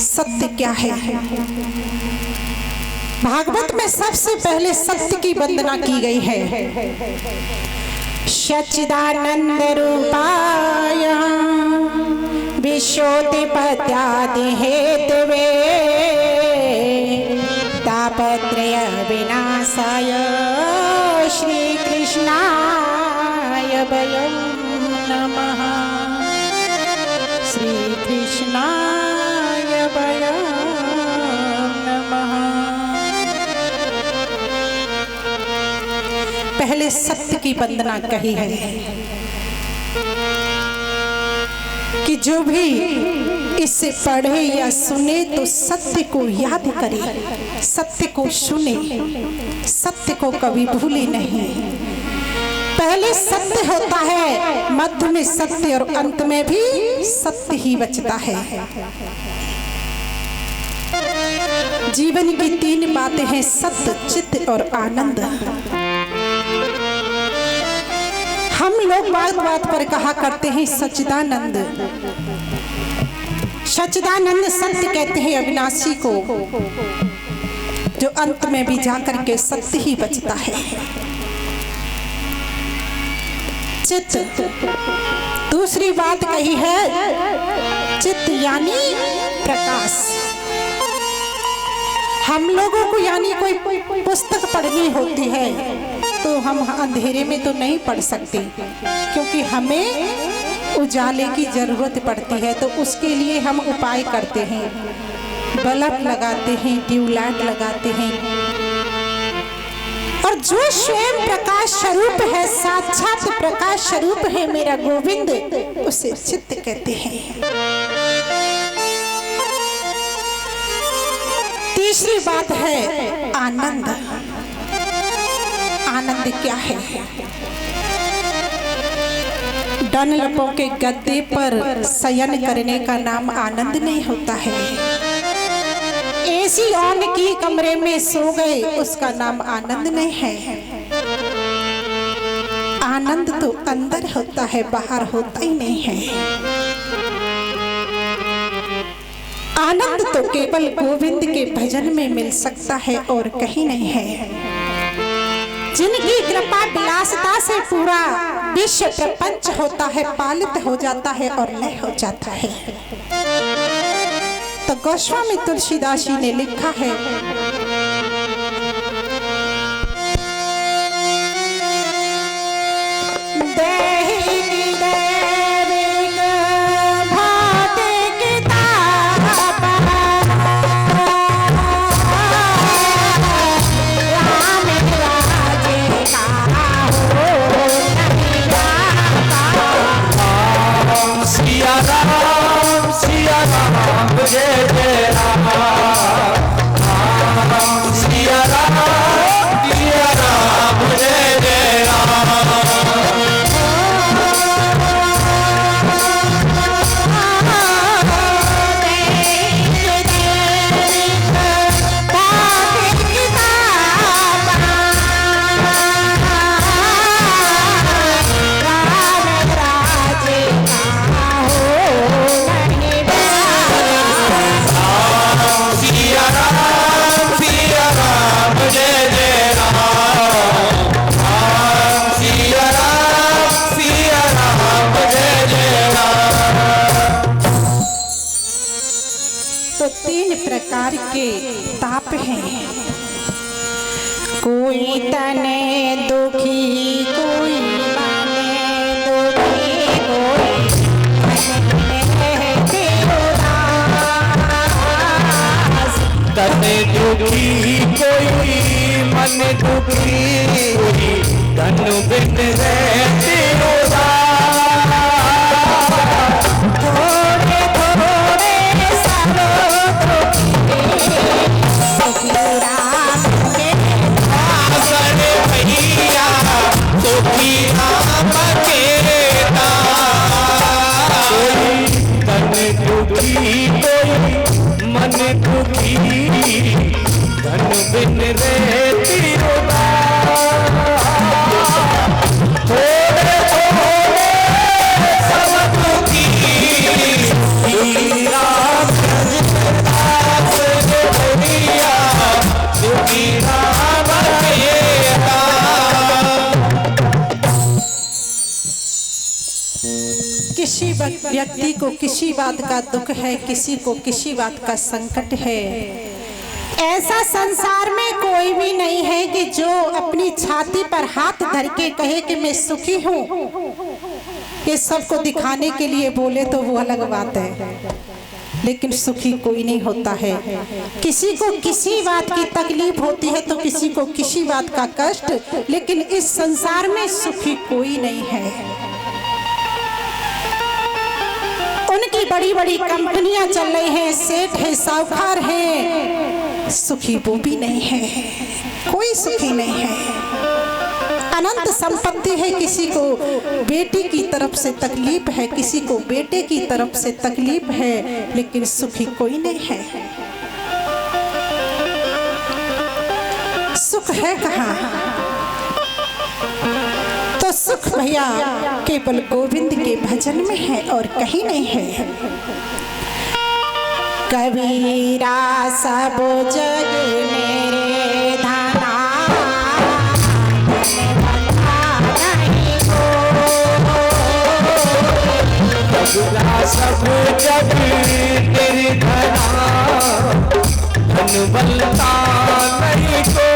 सत्य क्या है। भागवत में सबसे पहले सत्य की वंदना की गई है। सच्चिदानंद रूपाय विश्वोत्पत्त्यादि हेतवे तापत्रय विनाशाय श्री कृष्णाय वयं नमः। श्री कृष्णाय वयं नमः। पहले सत्य की वंदना कही है कि जो भी इसे पढ़े या सुने तो सत्य को याद करे, सत्य को सुने, सत्य को कभी भूले नहीं। पहले सत्य होता है, मध्य में सत्य और अंत में भी सत्य ही बचता है। जीवन की तीन बातें हैं, सत्य, चित्त और आनंद। हम लोग बात बात पर कहा करते हैं सच्चिदानंद। सच्चिदानंद सत्य कहते हैं अविनाशी को, जो अंत में भी जाकर के सत्य ही बचता है। चित्त, दूसरी बात कही है, चित्त यानी प्रकाश। हम लोगों को यानी कोई पुस्तक पढ़नी होती है तो हम अंधेरे में तो नहीं पढ़ सकते, क्योंकि हमें उजाले की जरूरत पड़ती है। तो उसके लिए हम उपाय करते हैं, बल्ब लगाते हैं, ट्यूबलाइट लगाते हैं। और जो स्वयं प्रकाश स्वरूप है, साक्षात प्रकाश स्वरूप है मेरा गोविंद, उसे चित्त कहते हैं। तीसरी बात है आनंद। आनंद क्या है? डनलपों के गद्दे पर शयन करने का नाम आनंद नहीं होता है। एसी ऑन की कमरे में सो गए, उसका नाम आनंद नहीं है। आनंद तो अंदर होता है, बाहर होता ही नहीं है। आनंद तो केवल गोविंद के भजन में मिल सकता है और कहीं नहीं है। जिनकी कृपा विलासता से पूरा विश्व प्रपंच होता है, पालित हो जाता है और लय हो जाता है। तो गोस्वामी तुलसीदास जी ने लिखा है, के ताप हैं। कोई तने दुखी, कोई माने दुखी, कोई तने दुखी, कोई मन दुखी, धन बिन रहते थोड़े थोड़े सालों मन दुखी, धन बिन रहती थोड़े थोड़े सब दुखी, व्यक्ति को किसी बात का दुख है, किसी को किसी बात का संकट है। ऐसा संसार में कोई भी नहीं है कि जो अपनी छाती पर हाथ धर के कहे कि मैं सुखी हूँ। ये सबको दिखाने के लिए बोले तो वो अलग बात है, लेकिन सुखी कोई नहीं होता है। किसी को किसी बात की तकलीफ होती है तो किसी को किसी बात का कष्ट, लेकिन इस संसार में सुखी कोई नहीं है। उनकी बड़ी बड़ी कंपनियां चल रही हैं, सेठ है, साहूकार है, सुखी वो भी नहीं है, कोई सुखी नहीं है। अनंत संपत्ति है, किसी को बेटी की तरफ से तकलीफ है, किसी को बेटे की तरफ से तकलीफ है, लेकिन सुखी कोई नहीं है। सुख है कहाँ? तो सुख भैया केवल गोविंद के भजन में है और कहीं नहीं है। कबीरा सब जग मेरे धना सब जग तेरी धना धन बलता नहीं को।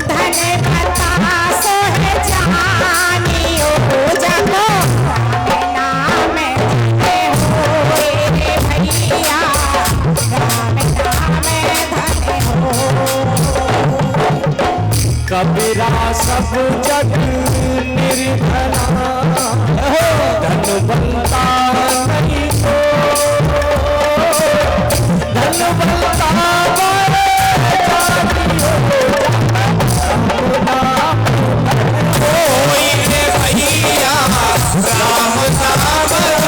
धन बता सो है जानियो जगो नाम है भैया, राम नाम धन हो। कबीरा सब जग तेरी धना धन बलता नहीं को। धन बलता भैया राम नाम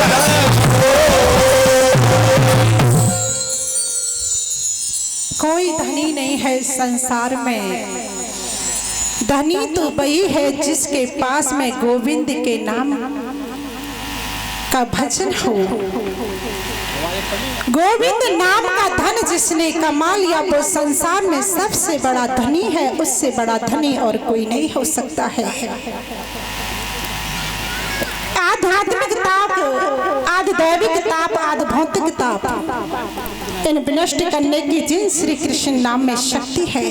कोई धनी नहीं है संसार में, धनी तो वही है जिसके पास में गोविंद के नाम का भजन हो। गोविंद नाम का धन जिसने कमा लिया वो संसार में सबसे बड़ा धनी है, उससे बड़ा धनी और कोई नहीं हो सकता है। आध्यात्मिक ताप, आदि दैविक ताप, आदि भौतिक ताप, इन विनष्ट करने की जिन श्री कृष्ण नाम में शक्ति है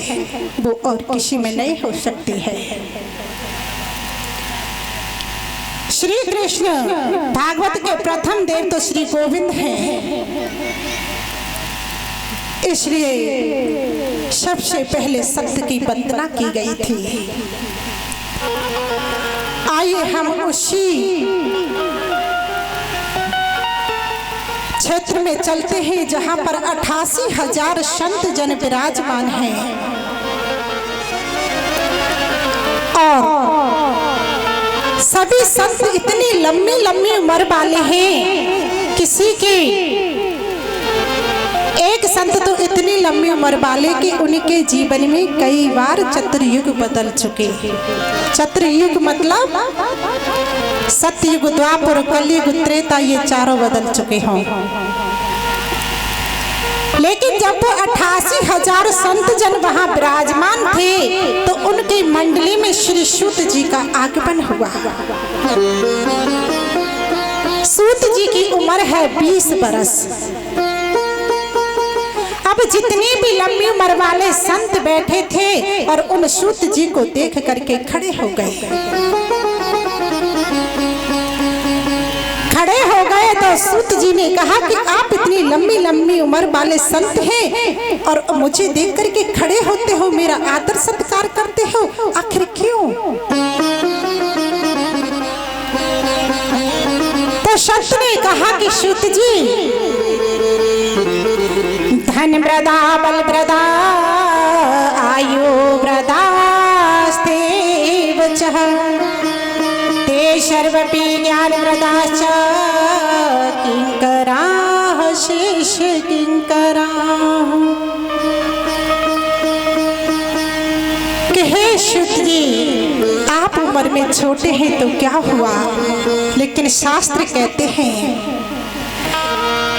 वो और किसी में नहीं हो सकती है। श्री कृष्ण भागवत के प्रथम देव तो श्री गोविंद हैं, इसलिए सबसे पहले सत्य की वंदना की गई थी। आइए हम उसी क्षेत्र में चलते हैं जहां पर 88,000 संत जन विराजमान हैं और सभी संत इतनी लंबी लंबी उम्र वाले हैं। किसी की एक संत तो इतनी लंबी उम्र वाले कि उनके जीवन में कई बार चतुर्युग बदल चुके। चतुर्युग मतलब सतयुग, द्वापर, कलयुग, त्रेता, ये चारों बदल चुके हों। लेकिन जब वो 88,000 संत जन वहां विराजमान थे तो उनकी मंडली में श्री सूत जी का आगमन हुआ। सूत जी की उम्र है 20 बरस। अब जितने भी लंबी उम्र वाले संत बैठे थे और उन सूत जी को देख करके खड़े हो गए। खड़े हो गए तो सूत जी ने कहा कि आप इतनी लंबी लंबी उम्र वाले संत हैं और मुझे देख करके खड़े होते हो, मेरा आदर सत्कार करते हो, आखिर क्यों? तो संत ने कहा कि सूत जी, धन वृदा बल वृदा आयु वृदा स्तेव चह ते सर्वपि ज्ञान वृदाश्च किंकराः शेष किंकराः। कि हे सूत जी, आप उम्र में छोटे हैं तो क्या हुआ, लेकिन शास्त्र कहते हैं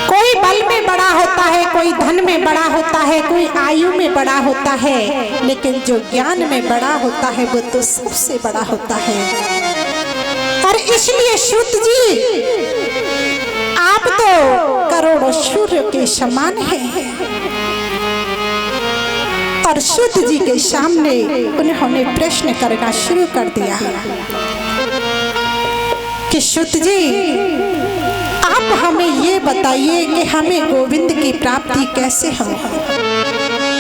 कोई बल में बड़ा होता है, कोई धन में बड़ा होता है, कोई आयु में बड़ा होता है, लेकिन जो ज्ञान में बड़ा होता है वो तो सबसे बड़ा होता है। और इसलिए सूत जी आप तो करोड़ों सूर्य के समान हैं। और सूत जी के सामने उन्होंने प्रश्न करना शुरू कर दिया कि सूत जी आप हमें ये बताइए कि हमें गोविंद की प्राप्ति कैसे हो।